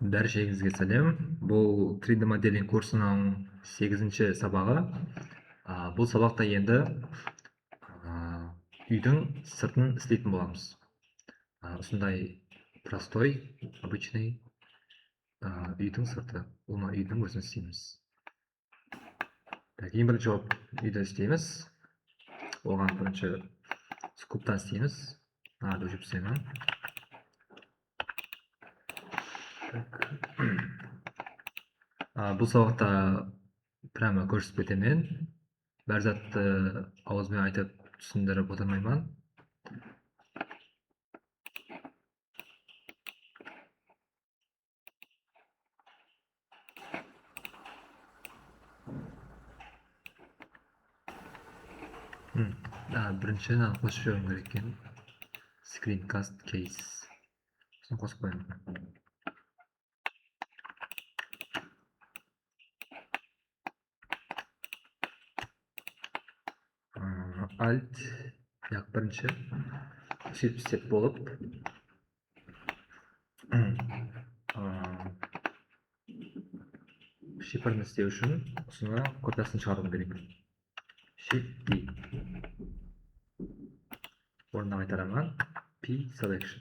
Бәршеңізге сәлем. Бұл 3D моделинг курсының 8-ші сабағы. Бұл сабақта енді үйдің сыртын істейтін боламыз. Осындай простой, обычный үйдің сырты. Оны үйдің өзін істейміз. Ең бірінші үйді істейміз. Оған бірінші скуптан істейміз. Дөшіп істеймін. Бұл сабақта прямо көрсетіп кетемін. Бәр затты ауызбен айтып түсіндіріп отырмаймын. Бірінші қосып жіберуім керек екен. Screencast case. Сосын қосып қоямын. Alt бірінші сөйтіп істеп болып шифрны істеу үшін осыны копиясын шығаруым керек. Shift D орнына қайтарамын. P selection.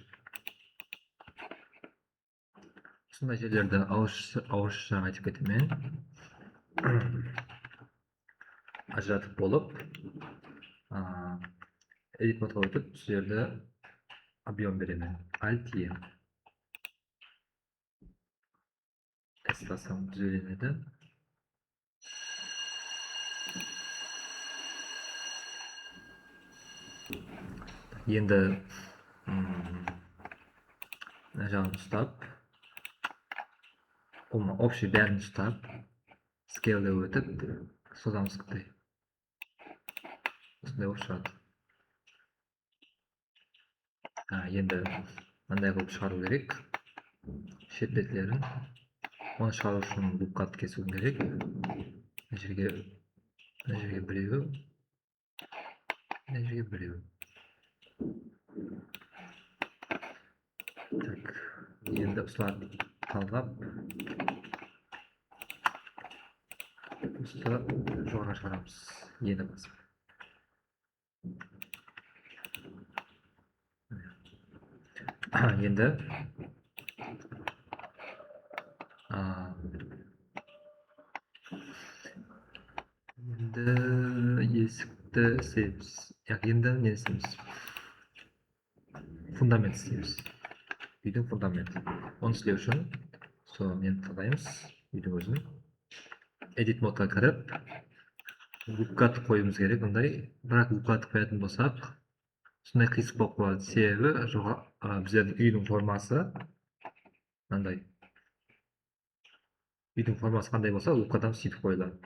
Осындай жерлерді ауызша айтып кетемін. Ажыратып болып edit модқа өтіп, осы жерді объем беремін. Alt E. Эстасам түзеленеді. Енді мына жағын ұстап, общий бәрін ұстап, scale өтіп, созамыз қытай. Осындай болып шығады. Енді мындай қылып шығару керек. Шет-бетлерін. Оны шығару үшін лупкат кесуім керек. Мына жерге біреу. Мына жерге біреу. Так, енді осыларды талдап, осыны жоғарыға шығарамыз. Енді басып. Енді есікті істейміз. Енді не істейміз? Фундамент істейміз. Үйдің фундаменті. Оны істеу үшін мен талдаймыз үйдің өзін. Edit модқа кіріп, лупкат қоюымыз керек. Бірақ лупкат қоятын болсақ, сондай қисық болып қалады. Себебі біздердің үйдің формасы мынандай. Үйдің формасы қандай болса, лупкаттан сөйтіп қойылады.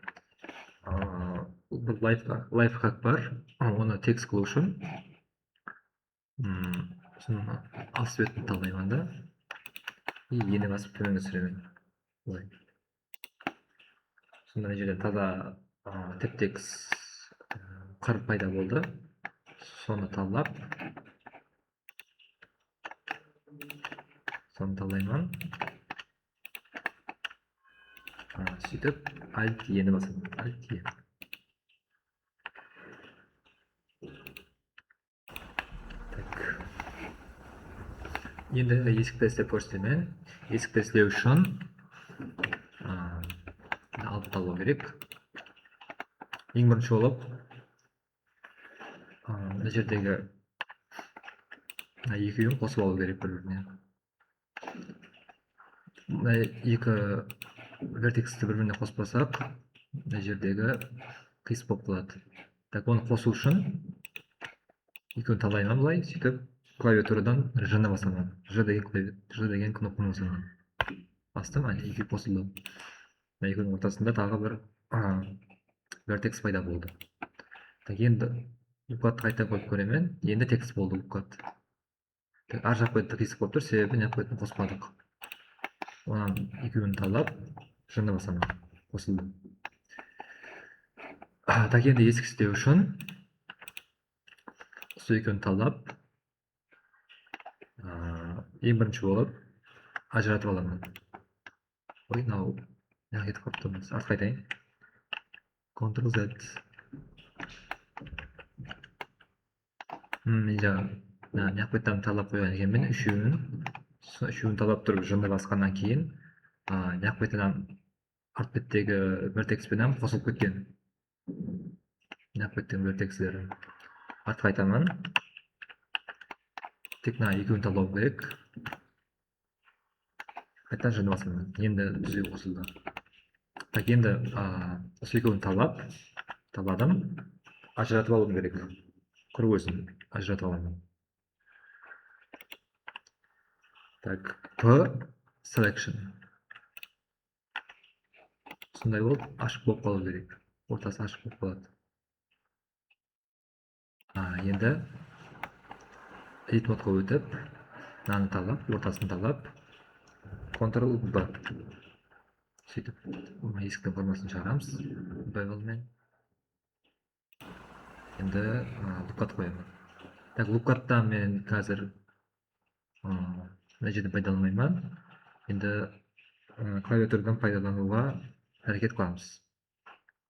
Бір лайфхак бар. Оны текст қылу үшін alt бетін талдаймын да. Ені басып төменге түсіремін. Сонда жерден таза теп-текс қыр пайда болды. Соны талдап, соны талдаймын. Сөйтіп, Alt ені басамын. Alt ені. Енді есікті істеп көрсетемін. Есікті істеу үшін алып талу керек. Ең бірінші болып, мына жердегі екі үйін қосып алу керек бір-біріне. Екі вертексті бір-біріне қоспасақ, мына жердегі қисық болып қалады. Так, оны қосу үшін екеуін талдаймын былай, сөйтіп клавиатурадан Ж-ны басамын. Ж деген кнопканы басамын. Бастым, екі қосылды. Екеуінің ортасында тағы бір вертекс пайда болды. Енді лупкатты қайта қойып көремін. Енді текст болды лупкат. Ар жақ бетті қисық болып тұр, себебі не бетін қоспадық. Онан екеуін талдап, Ж-ны басамын. Қосылды. Енді есік істеу үшін осы екеуін талдап, ең бірінші болып ажыратып аламын. ой мынау мына кетіп қалыптырмыз. Артқа айтайын. Ctrl Z. Мен жаңа мына беттен талап қойған екенмін. Үшеуін талап тұрып жынды басқаннан кейін мына беттен арт беттегі вертекспен қосылып кеткен. Мына беттің вертекстері. Артқа айтамын. Тек мына екеуін талау керек. Қайтадан жынды басамын. Енді түзеу қосылды. Так, енді осы екеуін таладым. Ажыратып алуым керек. Құрғысын ажыратып аламын. Так, P selection. Сондай болып, ашық болып қалу керек. Ортасы ашық болып қалады. Енді edit модқа өтіп, мынаны талап, ортасын талап, Ctrl B. Сөйтіп, есіктің формасын шығарамыз. Bevelмен. Енді loopcut қоямын. Так, loopcutта мен қазір мына жерде пайдаланбаймын. Енді клавиатурадан пайдалануға әрекет қыламыз.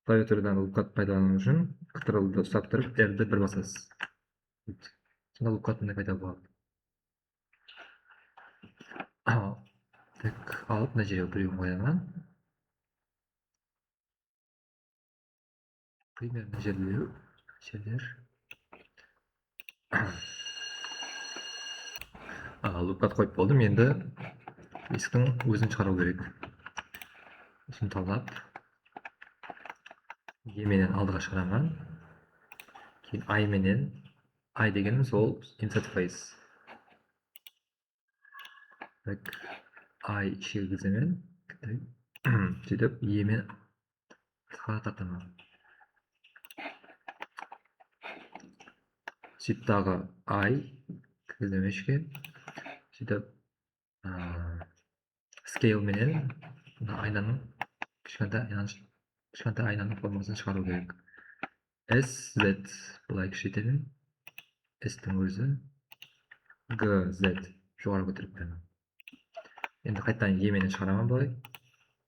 Клавиатурадан loopcut пайдалану үшін Ctrl-ды ұстап тұрып, R-ді бір басасыз. Сонда loopcut мындай пайда болады. Так, алып мына жерге біреуін қоямын. Примерно жерлер. Loopcut қойып болдым. Енді есіктің өзін шығару керек. Осыны талап, E менен алдыға шығарамын. Кейін I менен, I дегеніміз ол insert face. Так, I шегізімен, сөйтіп E мен артқа тартамын. Сөйтіп I кіргіземешке, сөйтіп scale менен айнаның кішкентай айнаның формасын шығару керек. S, Z былай кішійтемін. S-тің өзі G, Z жоғары көтеріп қоямын. Енді қайтадан E менен шығарамын былай.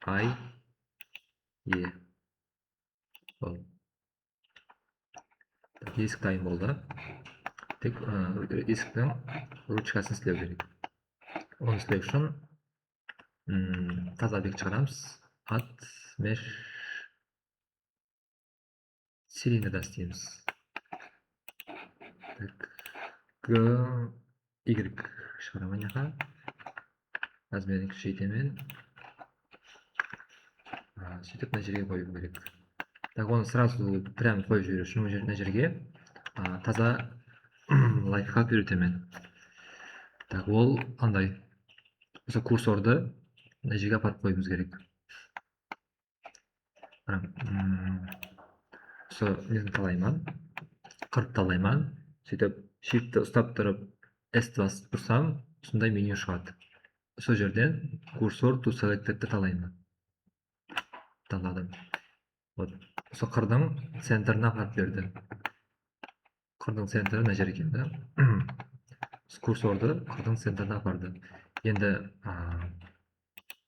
I, E. Есік дайын болды. Тек есіктің ручкасын істеу керек. Оны істеу үшін таза объект шығарамыз. Add mesh цилиндрдан істейміз. Так, G, Y шығарамын яқа. Размерін кішійтемін. Сөйтіп мына жерге қою керек. Так, оны сразу прям қойып жіберу үшін мына жерге таза лайфхак үйретемін. Так, ол андай. Осы курсорды мына жерге апарып қоюымыз керек. Осы нені талаймын, қырып талаймын. Сөйтіп shift'ті ұстап тұрып S-ті басып тұрсам, сондай меню шығады. Сол жерден курсор to selected'ті талаймын. Таладым. Осы қырдың центрына апарып берді. Қырдың центрі мына жер екен. Курсорды қырдың центріне апарды. Енді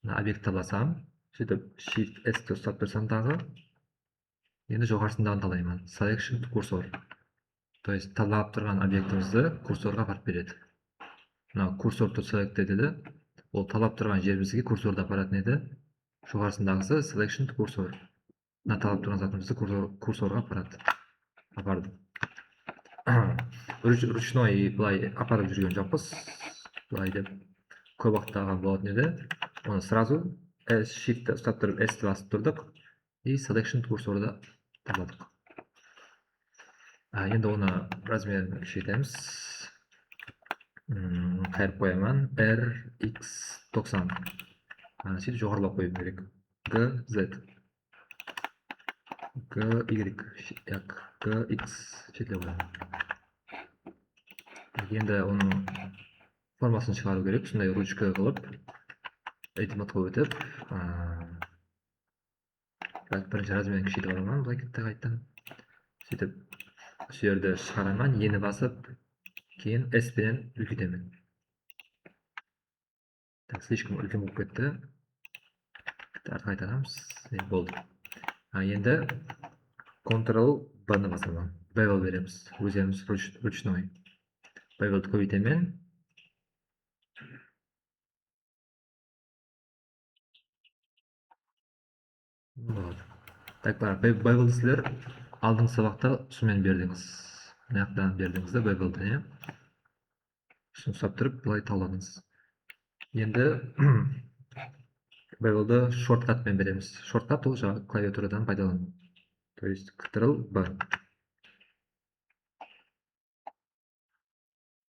объектті басам, сөйтіп Shift S-ті ұстап тұрсам дағы, енді жоғарысындағын талаймын. Selection курсор. То есть талап тұрған объектімізді курсорға апарып береді. Мына курсор to select деді. Ол талап тұрған жерімізге курсорды апаратын еді. Жоғарысындағысы selection курсор. Мына талап тұрған затымызды курсорға апарды. Ручной былай апарып жүрген жоқпыз. Былай деп көп уақыттаған болатын еді. Оны сразу Shift-ті ұстап тұрып S-ті басып тұрдық. И selection курсорды таладық. Енді оны размерін кішійтеміз. Қайырып қоямын. RX90. Сөйтіп жоғарылап қою керек. GZ. GX шетлеп қоямын. Енді оның формасын шығару керек. Сондай ручка қылып, edit модқа өтіп, бірінші размерін кішійтіп аламын, былай кетті қайттан. Сөйтіп, осы жерді шығарамын, ені басып, кейін S пен үлкейтемін. Так, слишком үлкен болып кетті. Qaytaramiz. Bo'ldi. Endi Ctrl B ni bosaman. Bevel beramiz. O'zimiz ручной. Bevelni ko'paytaman. Bo'ldi. Bevel sizlar aldingi sabaqda sumen berdingiz. Naqdan berdingizda bevelni ham. Shuni saptirib bulay tanladingiz. Endi bevelda shortcut bilan beramiz. Shortcut o'sha klaviaturadan foydalanamiz. То есть Ctrl B.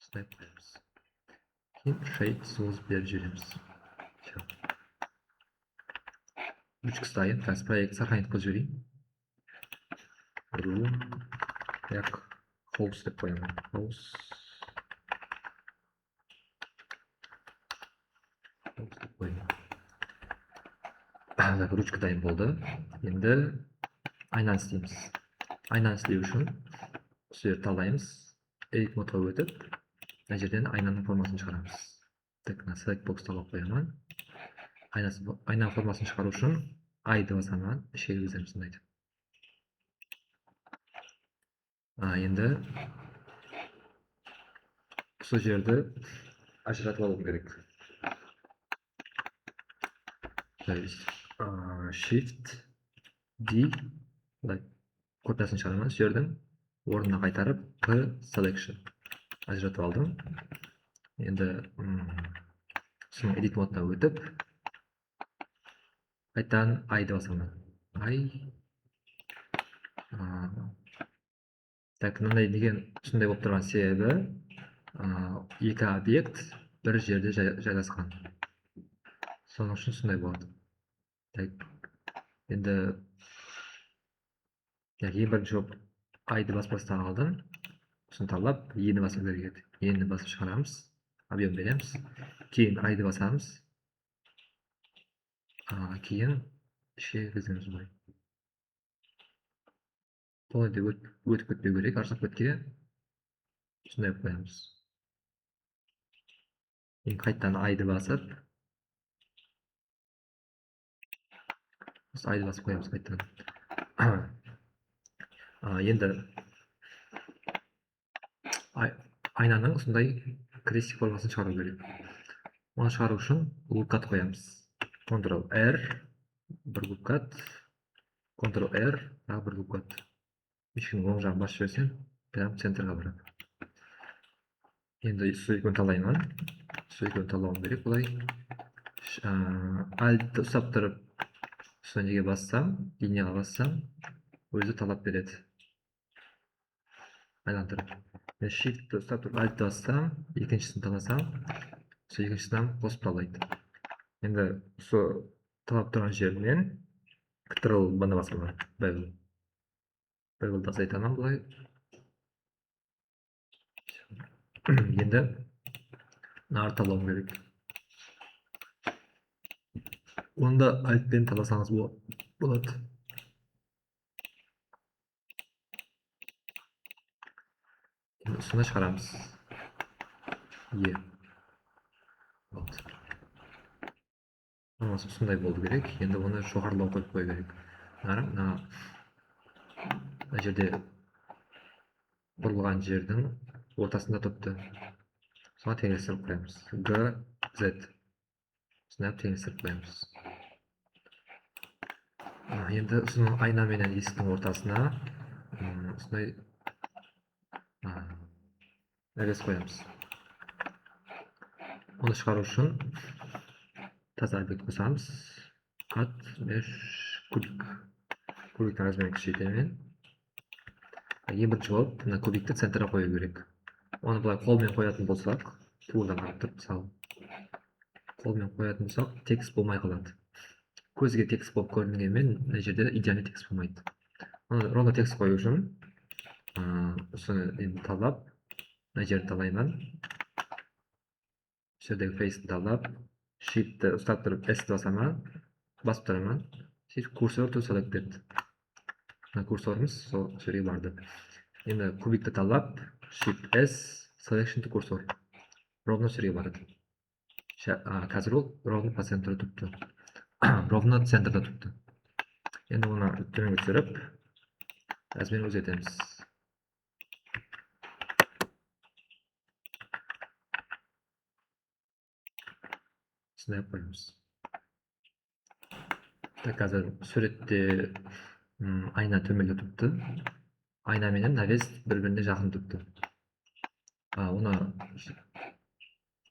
Snap qo'yamiz. Keyin shade so'z berib жүрemiz. Ручка стоит, сейчас проект сохранить пожури. Як host деп қоямын. Host деп қоямын. Ручка дайын болды. Енді айнаны істейміз. Айнаны істеу үшін осы жерді талдаймыз. Edit модқа өтіп, мына жерден айнаның формасын шығарамыз. Так, мына select box талап қоямын. Айна формасын шығару үшін айды басамын, ішегі өзіміз ұнайды. Енді осы жерді ажыратып алуым керек. То есть Shift D копиясын шығарамын, осы жердің орнына қайтарып P selection ажыратып алдым. Енді соның edit модына өтіп, қайтадан айды басамын. Так, мындай деген сондай болып тұрған себебі екі объект бір жерде жайласқан. Соның үшін сондай болады. Так, енді ең бірінші болып айды баспастан алдым. Сосын талап, ені басып керек. Ені басып шығарамыз, объем береміз. Кейін айды басамыз. Кейін ішегізіміз бай. Толайда өтіп кетпеу керек, аршап кетке сондай қоямыз. Енді қайттан айды басып, айды басып қоямыз қайттан. Енді айнаның сондай крестик формасын шығару керек. Оны шығару үшін лукат қоямыз. Ctrl R, бір лукат, Ctrl R, бір лукат. Ешкінің оң жағын басып жіберсем, прям центрға барады. Енді сол екеуін талаймын. Сол екеуін талауым керек бұлай. Альтты ұстап тұрып, соны неге бассам, линияға бассам, өзі талап береді. Айландырып. Shift'ті ұстап тұрып, альтты бассам, екіншісін таласам, сол екіншісінен қосып талайды. Енді сол талап тұрған жерінен Ctrl B-ні басамын. Bevel'ді азайтамын бұлай. Енді ары талауым керек. Онда альтпен таласаңыз болады. Енді үстіне шығарамыз. Болды. Сондай болу керек. Енді оны жоғарылау қойып қою керек. Мына жерде бұрылған жердің ортасында тұрыпты. Соған теңестіріп қоямыз. G, Z. Сондай теңестіріп қоямыз. Енді соның айна менен есіктің ортасына сондай навес қоямыз. Оны шығару үшін таза объект қосамыз. Ат кубик. Кубиктің размерін кішірейтемін. Ең бірінші болып, мына кубикті центрға қою керек. Оны бұлай қолмен қоятын болсақ, туылдан қарап тұрып мысалы. Қолмен қоятын болсақ, текст болмай қалады. Көзге текст болып көрінгенмен, мына жерде идеальный текст болмайды. Ровно текст қою үшін, соны енді талап, мына жерді талаймын. Осы жердегі фейсті талап, shift'ті ұстап тұрып, S-ті басамын, басып тұрамын. Курсор to selected. Курсорымыз сол жерге барды. Енді кубикті талап, shift S, selection to cursor. Ровно жерге барады. Қазір ол ровно по центрі тұрыпты. ровно центрда turibdi. Endi uni төмөнгө түсіріп, размерін өзгертеміз. Сынай қойымыз. Так, қазір суретте айна төмелде тұрыпты. Айна менен навес бір-біріне жақын тұрыпты. Оны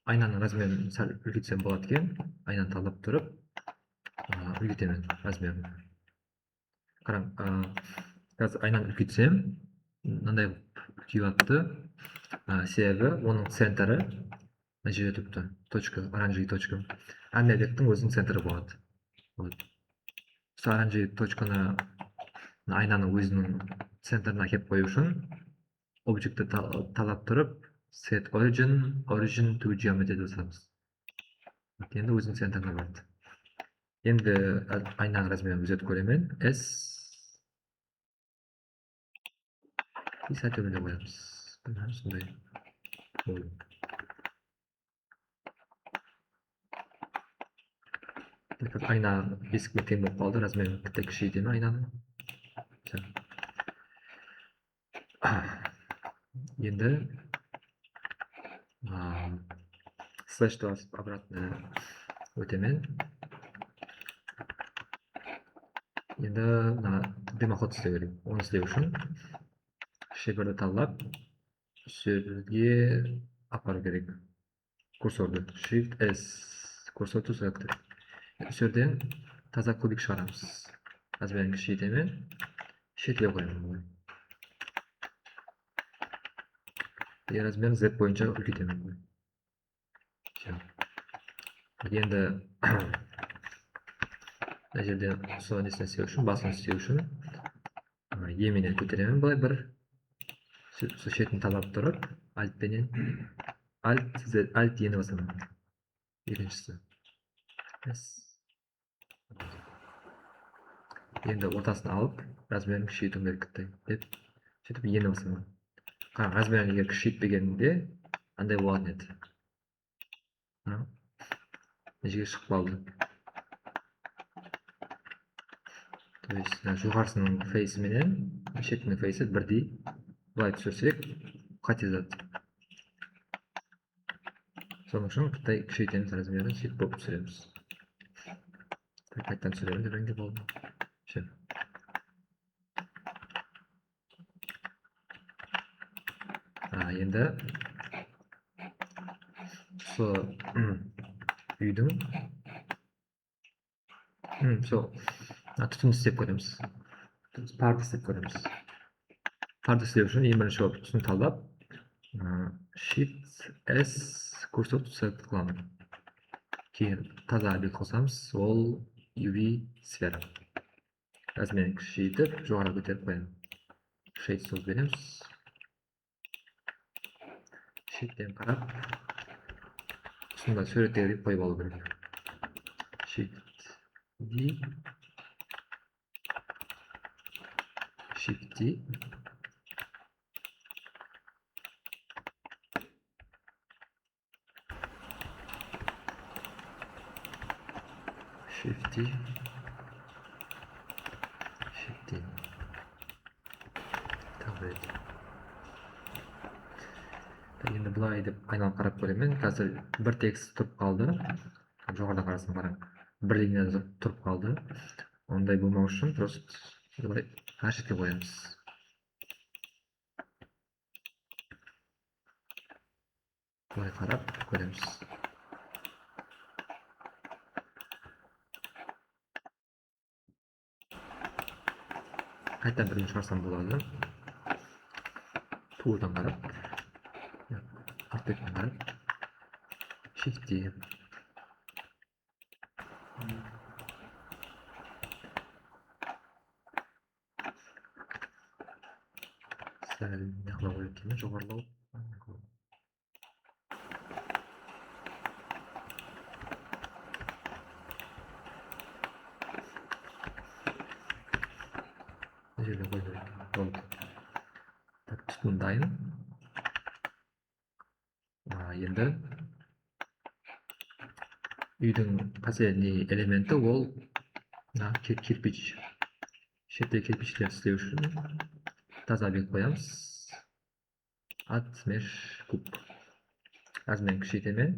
айнаның размерін сәл үлкейтсем болады екен. Айнаны талдап тұрып, үлкейтемін размерін. Қараң, қазір айнаны үлкейтсем, мынандай үлкейіп атты. Себебі оның центрі мына жерде тұрыпты. Точка, оранжевый точка. Әр объекттің өзінің центрі болады. Осы оранжевый точканы айнаның өзінің центріне әкеліп қою үшін объектті талап тұрып, set origin to geometry деп жазамыз. Енді өзінің центріне барды. Енді айнаның размерін өзгертіп көремін. S сәл төмендеп қоямыз. Сондай. Айна бесікпен тең болып қалды, размерін тіпті кішірейтемін айнаның. Енді слэшті басып обратно өтемен. Енді дымоход істеу керек. Оны істеу үшін шеберді талап, сөзге апару керек. Курсорды Shift S курсор to selected. Сөзден таза кубик шығарамыз. Размерін кішірейтемін. Шетке қоямын. Размерін Z бойынша үлкейтемін. Енді мына жерде сол несін істеу үшін, басын істеу үшін еменен көтеремін былай бір. Сол шетін талап тұрып, альтпенен альт ені басамын. Екіншісі. Енді ортасын алып, размерін кішірейтуім керек деп, сөйтіп ені басамын. Қараң, размерін егер кішірейтпегенде андай болатын еді. Мына жерге шығып қалды. То есть жоғарысының фейсі менен шетінің фейсі бірдей. Былай түсірсек, қатезады. Соның үшін қытай кішірейтеміз размерін, сөйтіп болып түсіреміз. Қайттан түсіреміз реңде болды. Енді сол үйдің түтін істеп көреміз. Парды істеп көреміз. Парды істеу үшін ең бірінші болып түтін талдап, Shift S курсор select қыламын. Кейін таза объект қосамыз, ол UV сфера. Размерін кішірейтіп, жоғары көтеріп қоямын. Shade соз береміз. Шеттен қарап, сонда суреттегідей қойып алу керек. Shift D, Shift D, Shift D, Shift D. Tabii. Енді бұлай деп айналып қарап көремін. Қазір бір текст тұрып қалды. Жоғарыда қарасам қараң. Бір линияда тұрып қалды. Ондай болмау үшін просто бұлай шетке қоямыз. Бұлай қарап көреміз. Қайта бірін шығарсам болады. Тулдан қарап. Артпетпен қарап. Shift D. Сәл нақылау керек екен, жоғарылау. Жерде қою керек. Болды. Так, түтін дайын. Енді үйдің последний элементі ол кирпич. Шетте кирпичтер істеу үшін таза объект қоямыз. Отмеш куб. Размерін кішейтемін.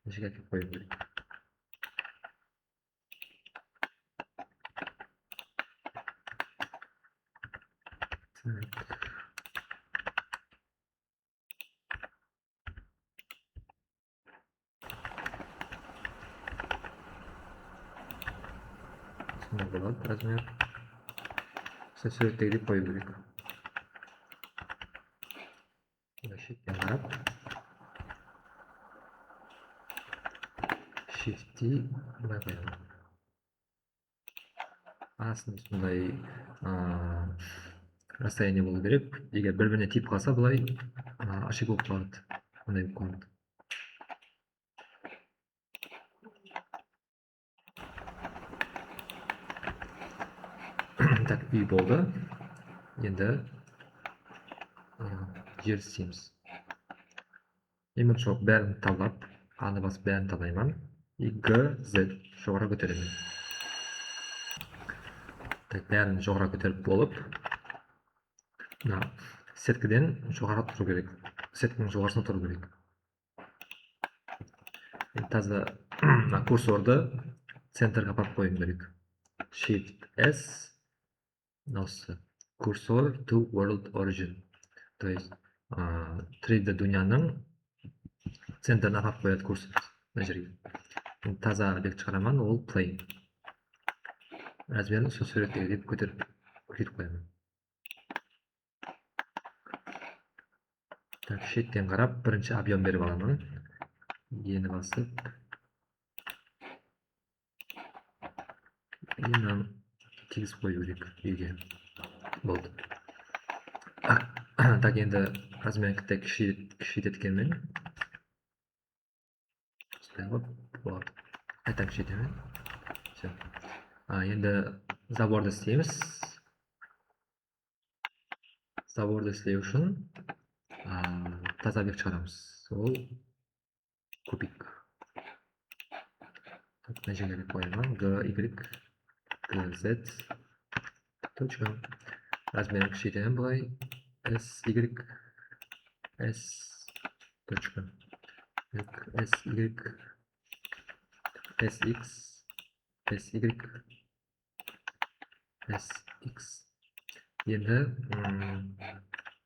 Нешеге әкеп қою керек. Сондай болады размер. Суреттегідей қою керек. Шеттен қарап. Shift'ті бұлай қоямын. Астында сондай расстояние болу керек. Егер бір-біріне тиіп қалса, бұлай ашық болып қалады. Ондай болып қалады. Так, үй болды. Енді жер істейміз. Ең бірінші бәрін талап, аны басып бәрін талаймын. G, Z жоғары көтеремін. Так, бәрін жоғары көтеріп болып, сеткіден жоғары тұру керек. Сеткінің жоғарысына тұру керек. Таза курсорды центрға апарып қоюым керек. Shift S, курсор to world origin. То есть 3D дүнияның центріне апарып қояды курсор. Таза объект шығарамын, ол plane. Размерін сол суреттегі деп көтеріп қоямын. Так, шеттен қарап, бірінші объем беріп аламын. Ені басып. Ені тегіз қою керек үйге. Болды. Так, енді размерін кішіреткенмен. Болады. Қайта кішіретемін. Енді заборды істейміз. Заборды істеу үшін таза объект шығарамыз. Ол кубик. Мына жерге қоямын. G, Y, G, Z. Точка. Размерін кішіретемін бұлай. S, Y, S. Точка. S, Y, S, X, S, Y, S, X. Енді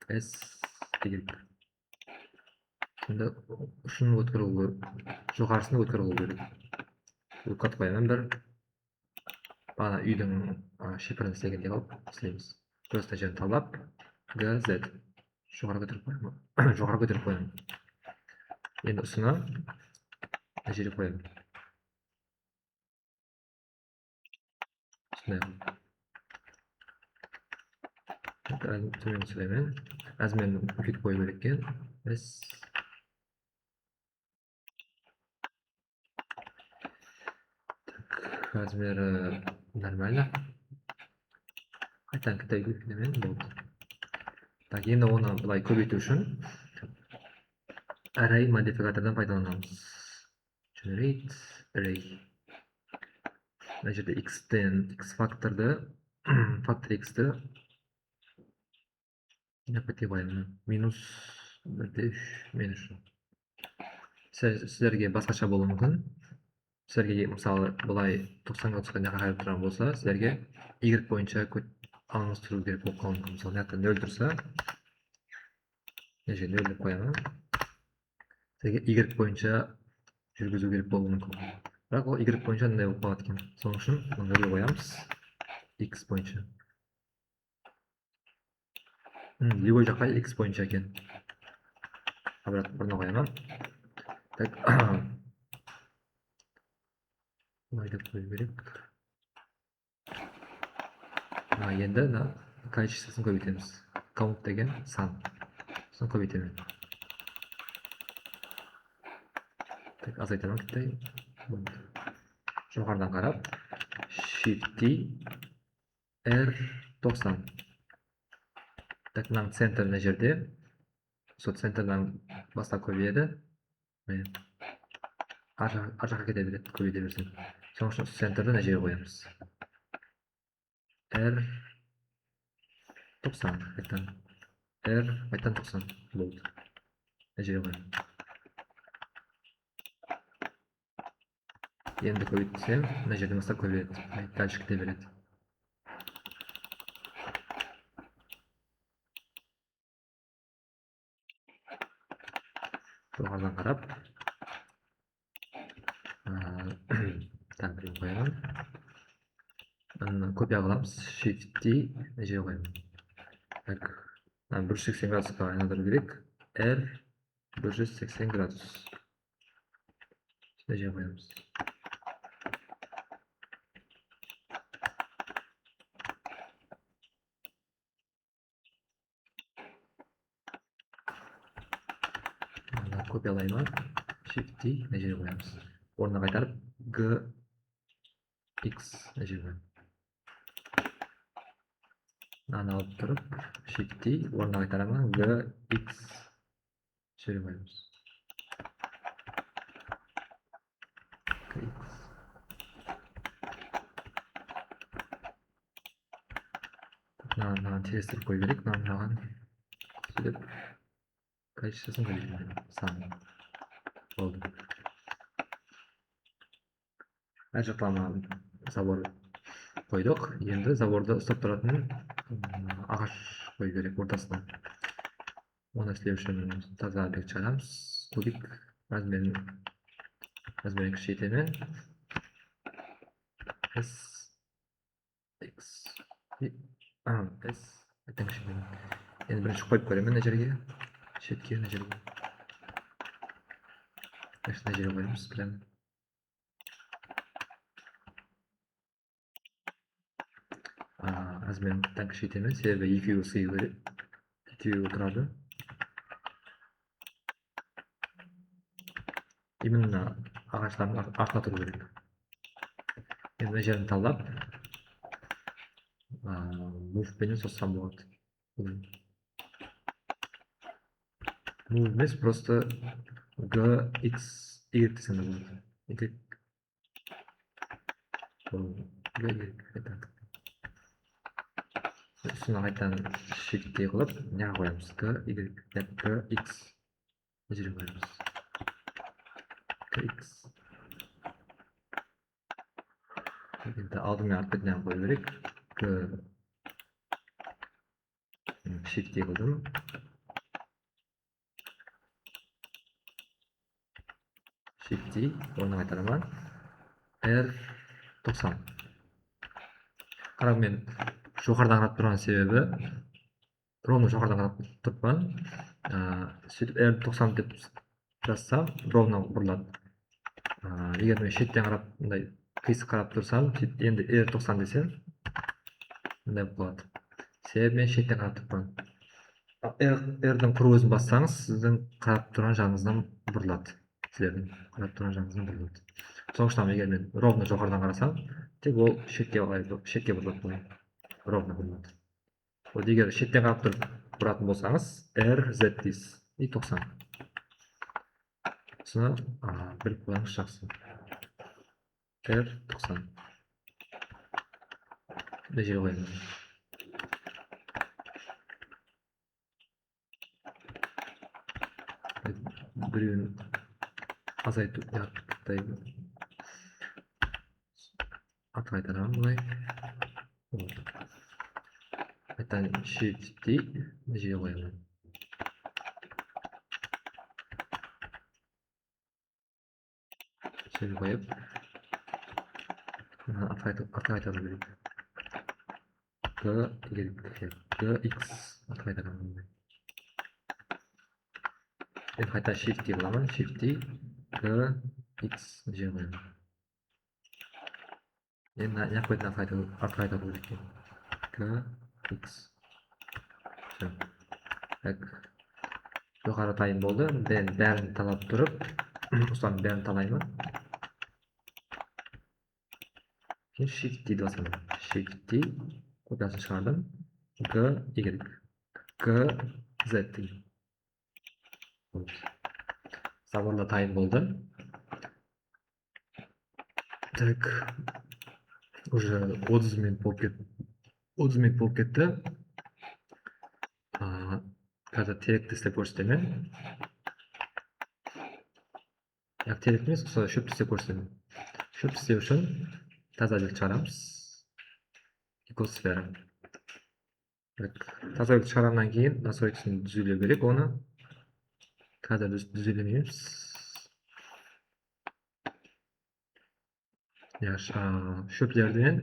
S, Y. Şimdi şunu өткір болу, жоғарысыны өткір болу керек. Өткір қоямын бір. Бана үйдің шифрын істегенде қалып істейміз. Просто жерін талап, G, Z. Жоғары көтеріп қоямын. Енді ұсына жерге қоямын. Төмен сөйлемен. Размерін үлкейтіп қою керек екен. Размері нормально. Қайтадан кітай көйткенмен болды. Так, енді оны бұлай көбейту үшін array модификатордан пайдаланамыз. Generate array. Мына жерде x факторды, фактор x-ті нәпәте қоямын. Минус 1-3, минус. Сіздерге басқаша болуы мүмкін. Сіздерге мысалы бұлай 90-ға түскен қарап тұрған болса, сіздерге y бойынша алмастыру керек болып қалуы мүмкін. Мысалы, мына 0 тұрса, мына жерге 0 деп қоямын. Сіздерге y бойынша жүргізу керек болуы мүмкін. Бірақ ол y бойынша мындай болып қалады екен. Соның үшін 0-ге қоямыз x бойынша. Любой жаққа x бойынша екен. Обратно бұрына қоямын. Так, бұлай деп қою керек. Енді количествосын көбейтеміз. Count деген сан. Соны көбейтемін. Так, азайтамын кіттай. Жоғарыдан қарап, Shift-T, R90. Так, мына центр мына жерде. Сол центрдан бастап көбейеді. Arka kete berет, көбейте берсин. Sonuç için center'da ne koyarız? R 90 aytan. R aytan 90 bo'ldi. Ne koyarım? Endi ko'paytsam, mana yerda masalan ko'payadi. Dальше kete beradi. Yuqoridan qarab, ta'birini qo'yaman. Ko'p yog'ilamiz. Shift D necha qo'yaman. Tak. 180 gradusga aylantirib kerak. R 180 gradus. Necha qo'yamiz. Kopyalayman. Shift D necha qo'yamiz. O'rniga qaytarib G X necha qo'yamiz. Nani olib turib, Shift D o'rniga qaytaraman G X necha qo'yamiz. Nani terslab qo'yib kerak. Nani silib qaysisin bilmayman. Sani oldu. Ajaqlama zavor qo'ydik. Endi zavorda ustab turadigan ағаш qo'yib kerak o'rtasida. Оны ishlab uchun tozalab chiqaramiz. Kubik razmerini kichaytiraman. S X S endi birinchi qo'yib ko'raman najariga. Chetga najariga. Yaxshi najariga qo'yamiz bilan. Razmerini kichaytiraman. Sebebi 2 sıyılır. 2 o'tiradi. Именно ағаштардың артына тұру керек. Енді мына жерін талдап, move-пенен соссам болады. Move емес, просто G, X, Y десем де болады. Үстіне қайтадан shift-те қылып, неға қоямыз? G, Y, G, X. Мына жерге қоямыз. X. Енді алдымен артқа неға қою керек? G. Shift-те қылдым. Shift-те, оны қайтараман. R 90. Қарап мен жоғарыдан қарап тұрған себебі, ровно жоғарыдан қарап тұрпан. Сөйтіп R 90 деп жазсам, ровно бұрылады. Егер мен шеттен қарап, қисық қарап тұрсам, енді R 90 десем, мындай болады. Себебі мен шеттен қарап тұрпан. R-дің құру өзін бассаңыз, сіздің қарап тұрған жағыңыздан бұрылады. Сіздердің қарап тұрған жағыңыздан бұрылады. Соңғыштан егер мен ровно жоғарыдан қарасам, тек ол шетке бұрылады. Ровно бұрылады. Вот егер шеттен қарап тұрып бұратын болсаңыз, R, Z дейсіз. И 90. Соны біліп қойыңыз жақсы. R 90. Мына жерге қойыңыз. Біреуін азайту яқтайды. Аты қайтарамын бұлай. Қайтан shift-те мына жерге қоямын. Жерге қойып, аты қайтару керек. G, X аты қайтарамын. Енді қайта shift-те қыламын. Shift-те G, X жерге қоямын. Енді не қойдың аты қайтару керек. G, X. Жоғары тайым болды. Мен бәрін талап тұрып, осылардың бәрін талаймын. Shift-те басамын. Shift-те копиясын шығардым. G, Y. G, Z. Заводда тайым болды. Так, уже 30 minut bo'lib ketdi. 30 minut bo'lib ketdi. Hozir terakni ishlab ko'rsataman. Terak emas, shubni ishlab ko'rsataman. Shubni ishlash uchun tozalik chiqaramiz. Ekosfera. Tak, tozalik chiqargandan keyin nastroyкасini tuzilib kerak, uni hozir tuzilmaymiz. Yaxshi, shu yerdan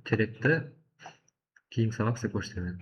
terakda keyingi saboq ishlab ko'rsataman.